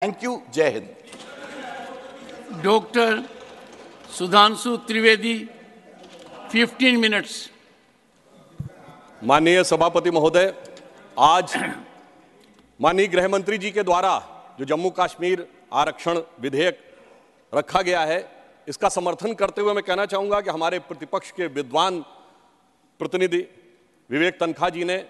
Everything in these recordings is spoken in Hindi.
Thank you. जय हिंद। Doctor Sudhanshu Trivedi 15 minutes. माननीय सभापति महोदय, आज माननीय गृह मंत्री जी के द्वारा जो जम्मू कश्मीर आरक्षण विधेयक रखा गया है, इसका समर्थन करते हुए मैं कहना चाहूंगा कि हमारे प्रतिपक्ष के विद्वान प्रतिनिधि विवेक तनखा जी ने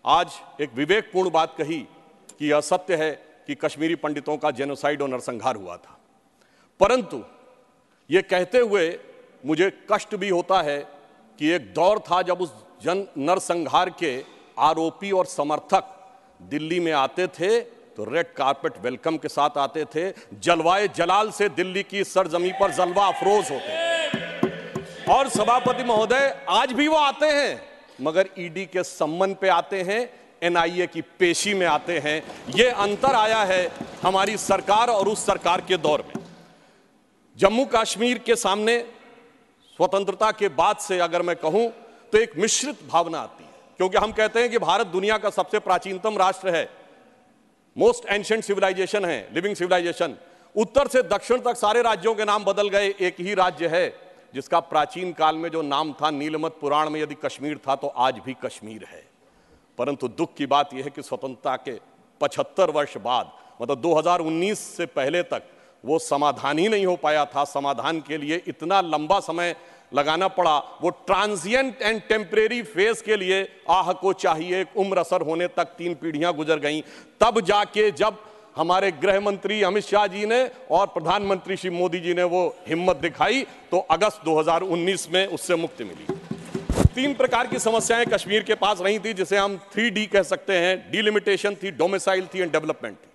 आज एक विवेकपूर्ण बात कही कि यह सत्य है कि कश्मीरी पंडितों का जेनोसाइड और नरसंहार हुआ था। परंतु यह कहते हुए मुझे कष्ट भी होता है कि एक दौर था जब उस नरसंहार के आरोपी और समर्थक दिल्ली में आते थे तो रेड कार्पेट वेलकम के साथ आते थे, जलवाए जलाल से दिल्ली की सरजमी पर जलवा अफरोज होते थे। और सभापति महोदय, आज भी वो आते हैं, मगर ईडी के सम्मन पे आते हैं, एनआईए की पेशी में आते हैं। ये अंतर आया है हमारी सरकार और उस सरकार के दौर में। जम्मू कश्मीर के सामने स्वतंत्रता के बाद से अगर मैं कहूं तो एक मिश्रित भावना आती है, क्योंकि हम कहते हैं कि भारत दुनिया का सबसे प्राचीनतम राष्ट्र है, मोस्ट एंशिएंट सिविलाइजेशन है, लिविंग सिविलाइजेशन। उत्तर से दक्षिण तक सारे राज्यों के नाम बदल गए, एक ही राज्य है जिसका प्राचीन काल में जो नाम था, नीलमत पुराण में यदि कश्मीर था तो आज भी कश्मीर है। परंतु दुख की बात यह है कि स्वतंत्रता के 75 वर्ष बाद, मतलब 2019 से पहले तक वो समाधान ही नहीं हो पाया था। समाधान के लिए इतना लंबा समय लगाना पड़ा। वो ट्रांजिएंट एंड टेम्परेरी फेज के लिए आह को चाहिए एक उम्र असर होने तक 3 पीढ़ियां गुजर गईं। तब जाके जब हमारे गृह मंत्री अमित शाह जी ने और प्रधानमंत्री श्री मोदी जी ने वो हिम्मत दिखाई तो अगस्त 2019 में उससे मुक्ति मिली। 3 प्रकार की समस्याएं कश्मीर के पास रही थी, जिसे हम 3D कह सकते हैं। डिलिमिटेशन थी, डोमिसाइल थी एंड डेवलपमेंट थी।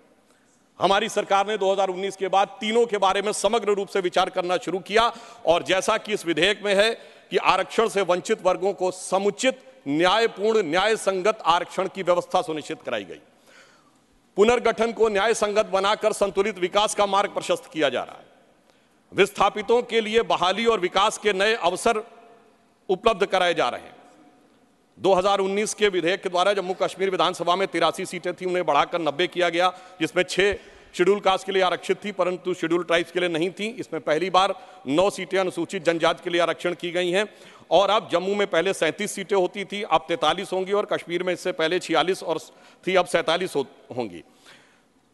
हमारी सरकार ने 2019 के बाद तीनों के बारे में समग्र रूप से विचार करना शुरू किया और जैसा कि इस विधेयक में है कि आरक्षण से वंचित वर्गों को समुचित, न्यायपूर्ण, न्याय संगत आरक्षण की व्यवस्था सुनिश्चित कराई गई। पुनर्गठन को न्याय संगत बनाकर संतुलित विकास का मार्ग प्रशस्त किया जा रहा है। विस्थापितों के लिए बहाली और विकास के नए अवसर उपलब्ध कराए जा रहे हैं। 2019 के विधेयक के द्वारा जम्मू कश्मीर विधानसभा में 83 सीटें थी, उन्हें बढ़ाकर 90 किया गया, जिसमें 6 शेड्यूल कास्ट के लिए आरक्षित थी परंतु शेड्यूल ट्राइब्स के लिए नहीं थी। इसमें पहली बार 9 सीटें अनुसूचित जनजाति के लिए आरक्षण की गई हैं। और अब जम्मू में पहले 37 सीटें होती थी, अब 43 होंगी, और कश्मीर में इससे पहले 46 और थी, अब 47 होंगी।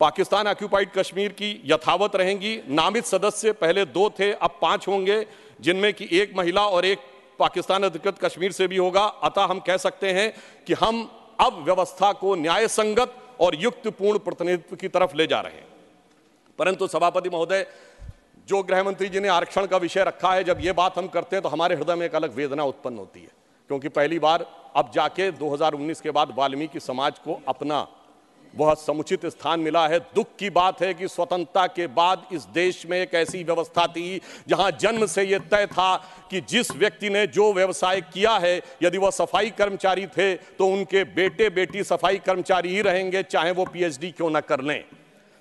पाकिस्तान ऑक्यूपाइड कश्मीर की यथावत रहेंगी। नामित सदस्य पहले 2 थे, अब 5 होंगे, जिनमें कि 1 महिला और 1 पाकिस्तान अधिकृत कश्मीर से भी होगा। अतः हम कह सकते हैं कि हम अब व्यवस्था को न्याय संगत और युक्तपूर्ण प्रतिनिधित्व की तरफ ले जा रहे हैं। परंतु सभापति महोदय, जो गृह मंत्री जी ने आरक्षण का विषय रखा है, जब ये बात हम करते हैं तो हमारे हृदय में एक अलग वेदना उत्पन्न होती है, क्योंकि पहली बार अब जाके 2019 के बाद वाल्मीकि समाज को अपना वह समुचित स्थान मिला है। दुख की बात है कि स्वतंत्रता के बाद इस देश में एक ऐसी व्यवस्था थी जहां जन्म से यह तय था कि जिस व्यक्ति ने जो व्यवसाय किया है, यदि वह सफाई कर्मचारी थे तो उनके बेटे बेटी सफाई कर्मचारी ही रहेंगे, चाहे वो पीएचडी क्यों न कर लें।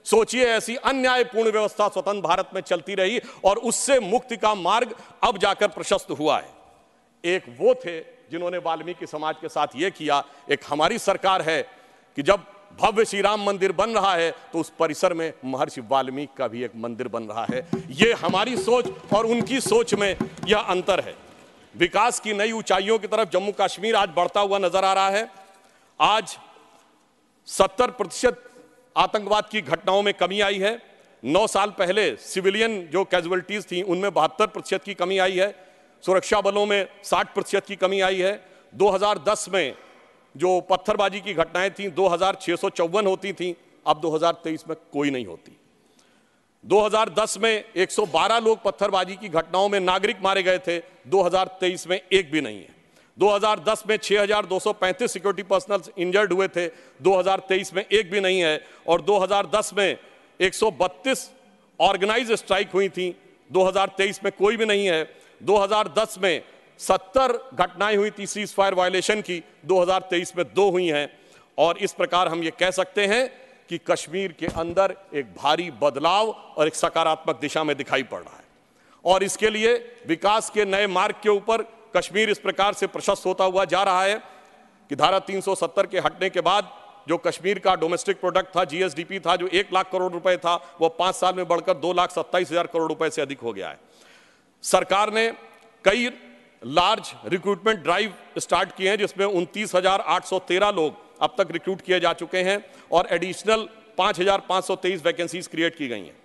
सोचिए, ऐसी अन्यायपूर्ण व्यवस्था स्वतंत्र भारत में चलती रही और उससे मुक्ति का मार्ग अब जाकर प्रशस्त हुआ है। एक वो थे जिन्होंने वाल्मीकि समाज के साथ ये किया। एक हमारी सरकार है कि जब भव्य श्री राम मंदिर बन रहा है तो उस परिसर में महर्षि वाल्मीकि का भी एक मंदिर बन रहा है। ये हमारी सोच और उनकी सोच में यह अंतर है। विकास की नई ऊंचाइयों की तरफ जम्मू कश्मीर आज बढ़ता हुआ नजर आ रहा है। आज 70% आतंकवाद की घटनाओं में कमी आई है। 9 साल पहले सिविलियन जो कैजुअलिटीज थी उनमें 72% की कमी आई है। सुरक्षा बलों में 60% की कमी आई है। 2010 में जो पत्थरबाजी की घटनाएं थी 2654 होती थी, अब 2023 में कोई नहीं होती। 2010 में 112 लोग पत्थरबाजी की घटनाओं में नागरिक मारे गए थे, 2023 में एक भी नहीं है। 2010 में 6235 सिक्योरिटी पर्सनल इंजर्ड हुए थे, 2023 में एक भी नहीं है। और 2010 में 132 ऑर्गेनाइज स्ट्राइक हुई थी, 2023 में कोई भी नहीं है। 2010 में 70 घटनाएं हुई थी सीज फायर वायलेशन की, 2023 में 2 हुई हैं। और इस प्रकार हम ये कह सकते हैं कि कश्मीर के अंदर एक भारी बदलाव और एक सकारात्मक दिशा में दिखाई पड़ रहा है। और इसके लिए विकास के नए मार्ग के ऊपर कश्मीर इस प्रकार से प्रशस्त होता हुआ जा रहा है कि धारा 370 के हटने के बाद जो कश्मीर का डोमेस्टिक प्रोडक्ट था, जीएसडीपी था, जो 1 लाख करोड़ रुपए था, वो 5 साल में बढ़कर 2,27,000 करोड़ रुपए से अधिक हो गया है। सरकार ने कई लार्ज रिक्रूटमेंट ड्राइव स्टार्ट किए हैं, जिसमें 29,813 लोग अब तक रिक्रूट किए जा चुके हैं और एडिशनल 5,523 वैकेंसीज क्रिएट की गई हैं।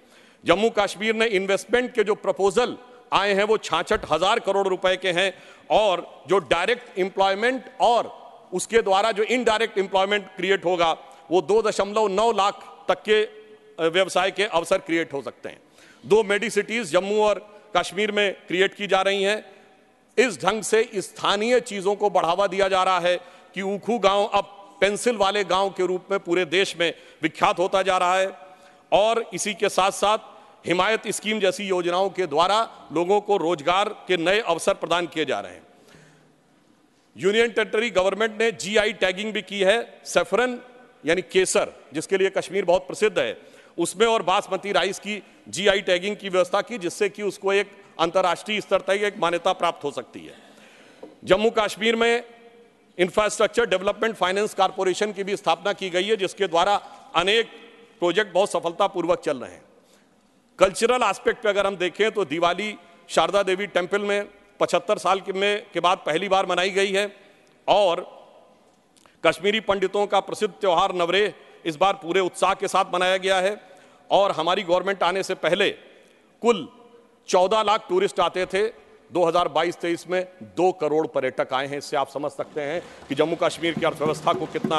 जम्मू कश्मीर ने इन्वेस्टमेंट के जो प्रपोजल आए हैं वो 66,000 करोड़ रुपए के हैं और जो डायरेक्ट एम्प्लॉयमेंट और उसके द्वारा जो इनडायरेक्ट एम्प्लॉयमेंट क्रिएट होगा वो 2.9 लाख तक के व्यवसाय के अवसर क्रिएट हो सकते हैं। 2 मेडी सिटीज जम्मू और कश्मीर में क्रिएट की जा रही हैं। इस ढंग से स्थानीय चीजों को बढ़ावा दिया जा रहा है कि ऊखू गांव अब पेंसिल वाले गांव के रूप में पूरे देश में विख्यात होता जा रहा है और इसी के साथ साथ हिमायत स्कीम जैसी योजनाओं के द्वारा लोगों को रोजगार के नए अवसर प्रदान किए जा रहे हैं। यूनियन टेरिटरी गवर्नमेंट ने जीआई टैगिंग भी की है। सैफरन यानी केसर, जिसके लिए कश्मीर बहुत प्रसिद्ध है, उसमें और बासमती राइस की जीआई टैगिंग की व्यवस्था की, जिससे कि उसको एक अंतर्राष्ट्रीय स्तर तक एक मान्यता प्राप्त हो सकती है। जम्मू कश्मीर में इंफ्रास्ट्रक्चर डेवलपमेंट फाइनेंस कॉर्पोरेशन की भी स्थापना की गई है, जिसके द्वारा अनेक प्रोजेक्ट बहुत सफलतापूर्वक चल रहे हैं। कल्चरल एस्पेक्ट पे अगर हम देखें तो दिवाली शारदा देवी टेम्पल में 75 साल के बाद पहली बार मनाई गई है और कश्मीरी पंडितों का प्रसिद्ध त्यौहार नवरेह इस बार पूरे उत्साह के साथ मनाया गया है और हमारी गवर्नमेंट आने से पहले कुल 14 लाख टूरिस्ट आते थे। 2022-23 में 2 करोड़ पर्यटक आए हैं। इससे आप समझ सकते हैं कि जम्मू कश्मीर की अर्थव्यवस्था को कितना।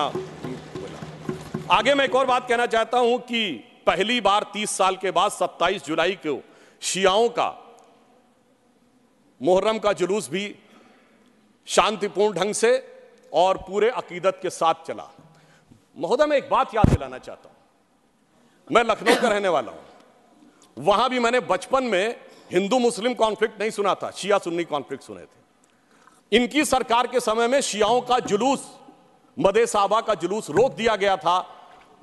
आगे मैं एक और बात कहना चाहता हूं कि पहली बार 30 साल के बाद 27 जुलाई को शियाओं का मुहर्रम का जुलूस भी शांतिपूर्ण ढंग से और पूरे अकीदत के साथ चला। महोदय, मैं एक बात याद दिलाना चाहता हूं। मैं लखनऊ का रहने वाला हूं। वहां भी मैंने बचपन में हिंदू मुस्लिम कॉन्फ्लिक्ट नहीं सुना था, शिया सुन्नी कॉन्फ्लिक्ट सुने थे। इनकी सरकार के समय में शियाओं का जुलूस, मदे साहबा का जुलूस रोक दिया गया था।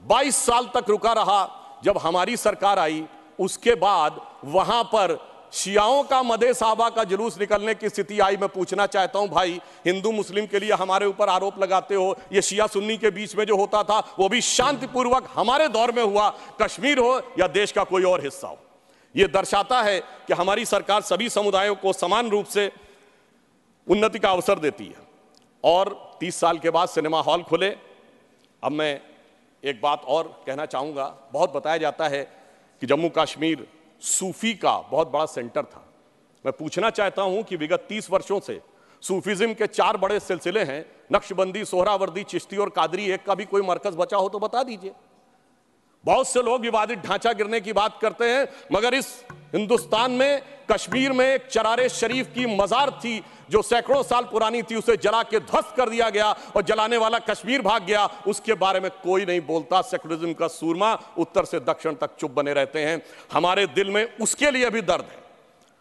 22 साल तक रुका रहा। जब हमारी सरकार आई उसके बाद वहां पर शियाओं का मदे साहबा का जुलूस निकलने की स्थिति आई। मैं पूछना चाहता हूं, भाई हिंदू मुस्लिम के लिए हमारे ऊपर आरोप लगाते हो, ये शिया सुन्नी के बीच में जो होता था वो भी शांतिपूर्वक हमारे दौर में हुआ, कश्मीर हो या देश का कोई और हिस्सा हो। यह दर्शाता है कि हमारी सरकार सभी समुदायों को समान रूप से उन्नति का अवसर देती है। और 30 साल के बाद सिनेमा हॉल खुले। अब मैं एक बात और कहना चाहूंगा। बहुत बताया जाता है कि जम्मू कश्मीर सूफी का बहुत बड़ा सेंटर था। मैं पूछना चाहता हूं कि विगत 30 वर्षों से सूफीज्म के 4 बड़े सिलसिले हैं, नक्शबंदी, सोहरावर्दी, चिश्ती और कादरी। एक का भी कोई मरकज बचा हो तो बता दीजिए। बहुत से लोग विवादित ढांचा गिरने की बात करते हैं, मगर इस हिंदुस्तान में कश्मीर में एक चरारे शरीफ की मजार थी जो सैकड़ों साल पुरानी थी, उसे जला के ध्वस्त कर दिया गया और जलाने वाला कश्मीर भाग गया। उसके बारे में कोई नहीं बोलता। सेकुलरिज्म का सूरमा उत्तर से दक्षिण तक चुप बने रहते हैं। हमारे दिल में उसके लिए भी दर्द है।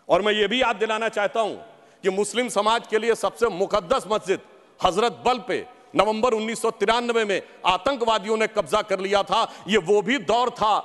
और मैं ये भी याद दिलाना चाहता हूं कि मुस्लिम समाज के लिए सबसे मुकद्दस मस्जिद हजरत बल पे नवंबर 1993 में आतंकवादियों ने कब्जा कर लिया था। ये वो भी दौर था,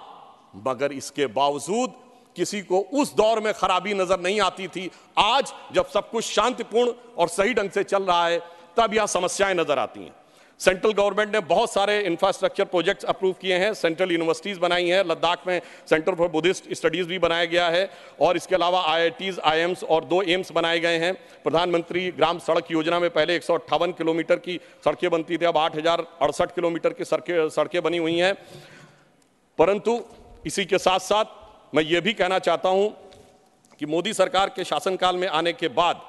मगर इसके बावजूद किसी को उस दौर में खराबी नजर नहीं आती थी। आज जब सब कुछ शांतिपूर्ण और सही ढंग से चल रहा है तब यह समस्याएं नजर आती हैं। सेंट्रल गवर्नमेंट ने बहुत सारे इंफ्रास्ट्रक्चर प्रोजेक्ट्स अप्रूव किए हैं। सेंट्रल यूनिवर्सिटीज बनाई हैं। लद्दाख में सेंटर फॉर बुद्धिस्ट स्टडीज भी बनाया गया है और इसके अलावा IITs, IIMs और 2 एम्स बनाए गए हैं। प्रधानमंत्री ग्राम सड़क योजना में पहले 158 किलोमीटर की सड़कें बनती थी, अब 8,068 किलोमीटर की सड़कें बनी हुई हैं। परंतु इसी के साथ साथ मैं ये भी कहना चाहता हूं कि मोदी सरकार के शासनकाल में आने के बाद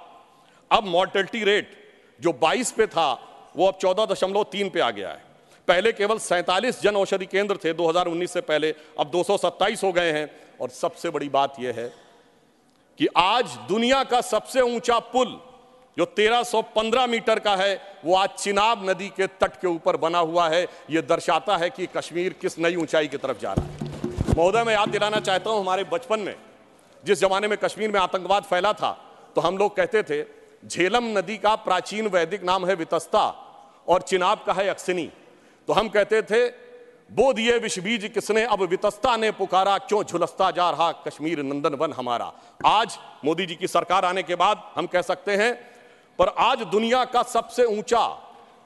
अब मॉर्टेलिटी रेट जो 22 पे था वो अब 14.3 पे आ गया है। पहले केवल 47 जन औषधि केंद्र थे 2019 से पहले, अब 227 हो गए हैं। और सबसे बड़ी बात यह है कि आज दुनिया का सबसे ऊंचा पुल जो 1315 मीटर का है वो आज चिनाब नदी के तट के ऊपर बना हुआ है। यह दर्शाता है कि कश्मीर किस नई ऊंचाई की तरफ जा रहा है। महोदय, मैं याद दिलाना चाहता हूं, हमारे बचपन में जिस जमाने में कश्मीर में आतंकवाद फैला था तो हम लोग कहते थे झेलम नदी का प्राचीन वैदिक नाम है वितस्ता और चिनाब का है अक्सिनी। तो हम कहते थे बो दिए विष बीज किसने, अब वितस्ता ने पुकारा, क्यों झुलसता जा रहा कश्मीर नंदन वन हमारा। आज मोदी जी की सरकार आने के बाद हम कह सकते हैं, पर आज दुनिया का सबसे ऊंचा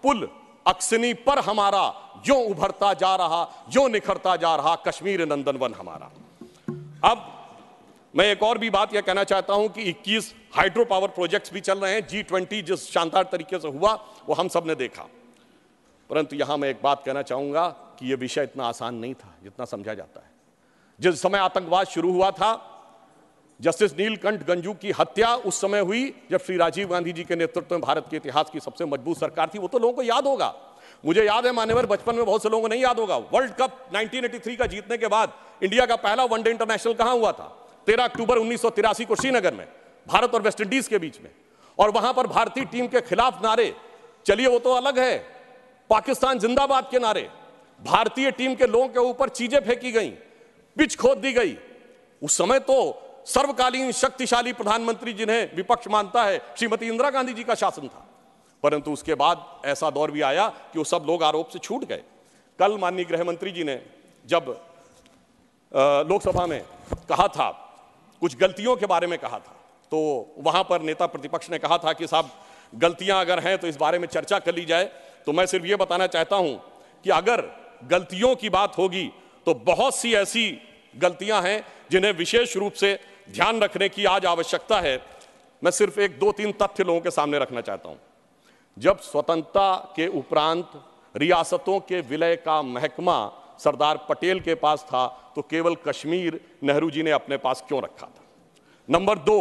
पुल अक्सनी पर हमारा यूं उभरता जा रहा, यूं निखरता जा रहा कश्मीर नंदनवन हमारा। अब मैं एक और भी बात यह कहना चाहता हूं कि 21 हाइड्रो पावर प्रोजेक्ट्स भी चल रहे हैं। G20 जिस शानदार तरीके से हुआ वो हम सब ने देखा, परंतु यहां मैं एक बात कहना चाहूंगा कि यह विषय इतना आसान नहीं था जितना समझा जाता है। जिस समय आतंकवाद शुरू हुआ था, जस्टिस नीलकंठ गंजू की हत्या उस समय हुई जब श्री राजीव गांधी जी के नेतृत्व में भारत के इतिहास की सबसे मजबूत सरकार थी। वो तो लोगों को याद होगा, मुझे याद है मान्यवर, बचपन में बहुत से लोगों को नहीं याद होगा। वर्ल्ड कप 1983 का जीतने के बाद इंडिया का पहला वनडे इंटरनेशनल कहां हुआ था? 13 अक्टूबर 1983 को श्रीनगर में, भारत और वेस्ट इंडीज के बीच में। और वहां पर भारतीय टीम के खिलाफ नारे, चलिए वो तो अलग है, पाकिस्तान जिंदाबाद के नारे, भारतीय टीम के लोगों के ऊपर चीजें फेंकी गई, पिच खोद दी गई। उस समय तो सर्वकालीन शक्तिशाली प्रधानमंत्री जिन्हें विपक्ष मानता है श्रीमती इंदिरा गांधी जी का शासन था। परंतु उसके बाद ऐसा दौर भी आया कि वो सब लोग आरोप से छूट गए। कल माननीय गृह मंत्री जी ने जब लोकसभा में कहा था, कुछ गलतियों के बारे में कहा था, तो वहां पर नेता प्रतिपक्ष ने कहा था कि साहब गलतियां अगर हैं तो इस बारे में चर्चा कर ली जाए। तो मैं सिर्फ ये बताना चाहता हूं कि अगर गलतियों की बात होगी तो बहुत सी ऐसी गलतियां हैं जिन्हें विशेष रूप से ध्यान रखने की आज आवश्यकता है। मैं सिर्फ एक दो तीन तथ्य लोगों के सामने रखना चाहता हूं। जब स्वतंत्रता के उपरांत रियासतों के विलय का महकमा सरदार पटेल के पास था तो केवल कश्मीर नेहरू जी ने अपने पास क्यों रखा था? नंबर 2,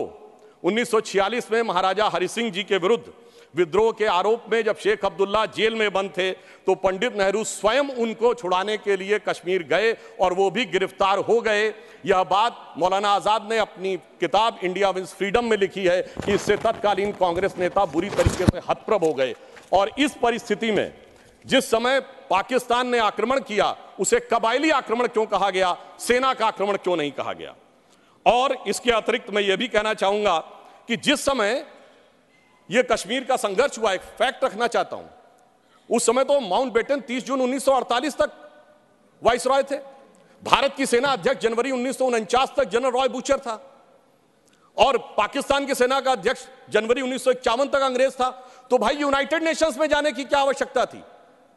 1946 में महाराजा हरि सिंह जी के विरुद्ध विद्रोह के आरोप में जब शेख अब्दुल्ला जेल में बंद थे तो पंडित नेहरू स्वयं उनको छुड़ाने के लिए कश्मीर गए और वो भी गिरफ्तार हो गए। यह बात मौलाना आजाद ने अपनी किताब इंडिया विंस फ्रीडम में लिखी है कि इससे तत्कालीन कांग्रेस नेता बुरी तरीके से हतप्रभ हो गए। और इस परिस्थिति में जिस समय पाकिस्तान ने आक्रमण किया उसे कबायली आक्रमण क्यों कहा गया, सेना का आक्रमण क्यों नहीं कहा गया? और इसके अतिरिक्त मैं यह भी कहना चाहूंगा कि जिस समय यह कश्मीर का संघर्ष हुआ, एक फैक्ट रखना चाहता हूं, उस समय तो माउंटबेटन 30 जून 1948 तक वाइसरॉय थे। भारत की सेना अध्यक्ष जनवरी 1949 तक जनरल रॉय बूचर था और पाकिस्तान की सेना का अध्यक्ष जनवरी 1951 तक अंग्रेज था। तो भाई यूनाइटेड नेशंस में जाने की क्या आवश्यकता थी?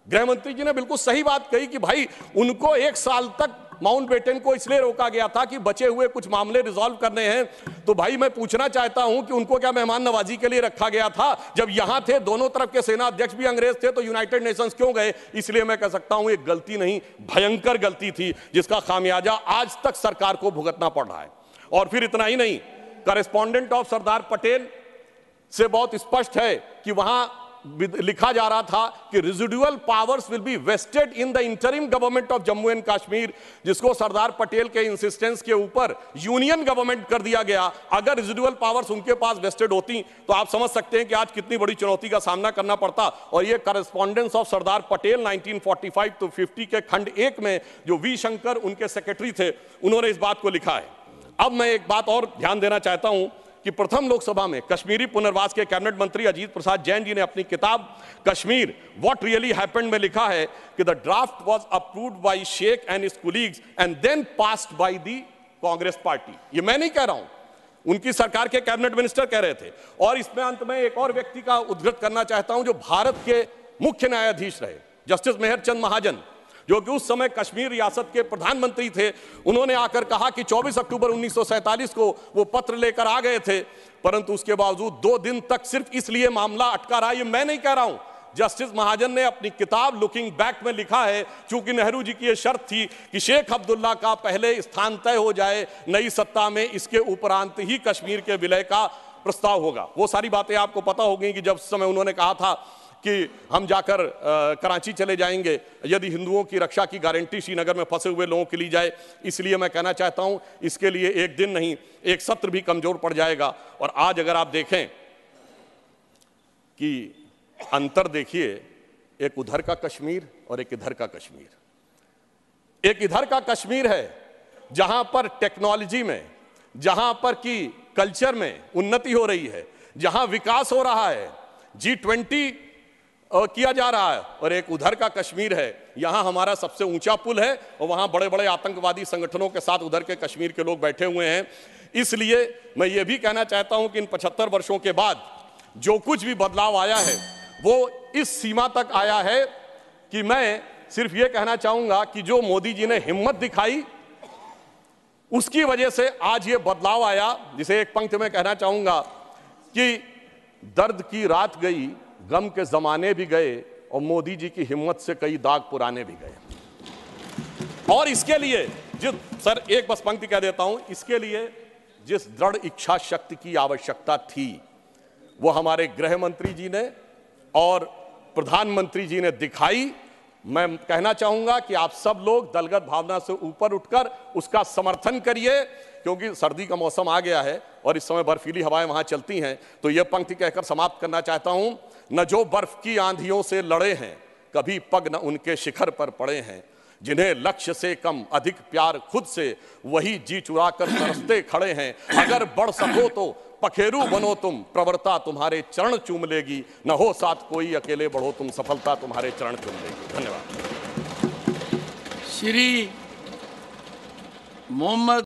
गृह मंत्री जी ने बिल्कुल सही बात कही कि भाई उनको 1 साल तक माउंटबेटन को इसलिए रोका गया था कि बचे हुए कुछ मामले रिजॉल्व करने हैं। तो भाई मैं पूछना चाहता हूं कि उनको क्या मेहमान नवाजी के लिए रखा गया था? जब यहां थे, दोनों तरफ के सेना अध्यक्ष भी अंग्रेज थे, तो यूनाइटेड नेशंस क्यों गए? इसलिए मैं कह सकता हूं एक गलती नहीं, भयंकर गलती थी जिसका खामियाजा आज तक सरकार को भुगतना पड़ रहा है। और फिर इतना ही नहीं, करेस्पॉन्डेंट ऑफ सरदार पटेल से बहुत स्पष्ट है कि वहां लिखा जा रहा था कि residual powers will be vested in the interim government of Jammu and Kashmir, जिसको सरदार पटेल के इंसिस्टेंस के ऊपर यूनियन गवर्नमेंट कर दिया गया। अगर रेजिडुअल पावर्स उनके पास वेस्टेड होती तो आप समझ सकते हैं कि आज कितनी बड़ी चुनौती का सामना करना पड़ता। और ये correspondence of Sardar Patel 1945 to 50 के खंड 1 में जो वी शंकर उनके सेक्रेटरी थे, उन्होंने इस बात को लिखा है। अब मैं एक बात और ध्यान देना चाहता हूं कि प्रथम लोकसभा में कश्मीरी पुनर्वास के कैबिनेट मंत्री अजीत प्रसाद जैन जी ने अपनी किताब कश्मीर व्हाट रियली हैपेंड में लिखा है कि the draft was approved by Sheikh and his colleagues and then passed by the Congress party. ये मैं नहीं कह रहा हूं, उनकी सरकार के कैबिनेट मिनिस्टर कह रहे थे। और इसमें अंत में एक और व्यक्ति का उद्धृत करना चाहता हूं जो भारत के मुख्य न्यायाधीश रहे, जस्टिस मेहरचंद महाजन, जो कि उस समय कश्मीर रियासत के प्रधानमंत्री थे। उन्होंने आकर कहा कि 24 अक्टूबर 1947 को वो पत्र लेकर आ गए थे, परंतु उसके बावजूद 2 दिन तक सिर्फ इसलिए मामला अटका रहा। ये मैं नहीं कह रहा हूं, जस्टिस महाजन ने अपनी किताब लुकिंग बैक में लिखा है, क्योंकि नेहरू जी की यह शर्त थी कि शेख अब्दुल्ला का पहले स्थान तय हो जाए नई सत्ता में, इसके उपरांत ही कश्मीर के विलय का प्रस्ताव होगा। वो सारी बातें आपको पता होगी कि जब उस समय उन्होंने कहा था कि हम जाकर कराची चले जाएंगे यदि हिंदुओं की रक्षा की गारंटी श्रीनगर में फंसे हुए लोगों की ली जाए। इसलिए मैं कहना चाहता हूं इसके लिए एक दिन नहीं, एक सत्र भी कमजोर पड़ जाएगा। और आज अगर आप देखें कि अंतर देखिए, एक उधर का कश्मीर और एक इधर का कश्मीर। एक इधर का कश्मीर है जहां पर टेक्नोलॉजी में, जहां पर की कल्चर में उन्नति हो रही है, जहां विकास हो रहा है, G20 किया जा रहा है। और एक उधर का कश्मीर है, यहां हमारा सबसे ऊंचा पुल है और वहां बड़े बड़े आतंकवादी संगठनों के साथ उधर के कश्मीर के लोग बैठे हुए हैं। इसलिए मैं ये भी कहना चाहता हूं कि इन 75 वर्षों के बाद जो कुछ भी बदलाव आया है वो इस सीमा तक आया है कि मैं सिर्फ ये कहना चाहूंगा कि जो मोदी जी ने हिम्मत दिखाई उसकी वजह से आज ये बदलाव आया, जिसे एक पंक्ति में कहना चाहूंगा कि दर्द की रात गई, गम के जमाने भी गए और मोदी जी की हिम्मत से कई दाग पुराने भी गए। और इसके लिए सर एक बस पंक्ति कह देता हूं, इसके लिए जिस दृढ़ इच्छा शक्ति की आवश्यकता थी वो हमारे गृह मंत्री जी ने और प्रधानमंत्री जी ने दिखाई। मैं कहना चाहूंगा कि आप सब लोग दलगत भावना से ऊपर उठकर उसका समर्थन करिए, क्योंकि सर्दी का मौसम आ गया है और इस समय बर्फीली हवाएं वहां चलती हैं। तो यह पंक्ति कहकर समाप्त करना चाहता हूं, न जो बर्फ की आंधियों से लड़े हैं, कभी पग न उनके शिखर पर पड़े हैं, जिन्हें लक्ष्य से कम अधिक प्यार खुद से, वही जी चुरा कर तरसते खड़े हैं। अगर बढ़ सको तो पखेरु बनो तुम, प्रवरता तुम्हारे चरण चूम लेगी, न हो साथ कोई अकेले बढ़ो तुम, सफलता तुम्हारे चरण चूम लेगी। धन्यवाद। श्री मोहम्मद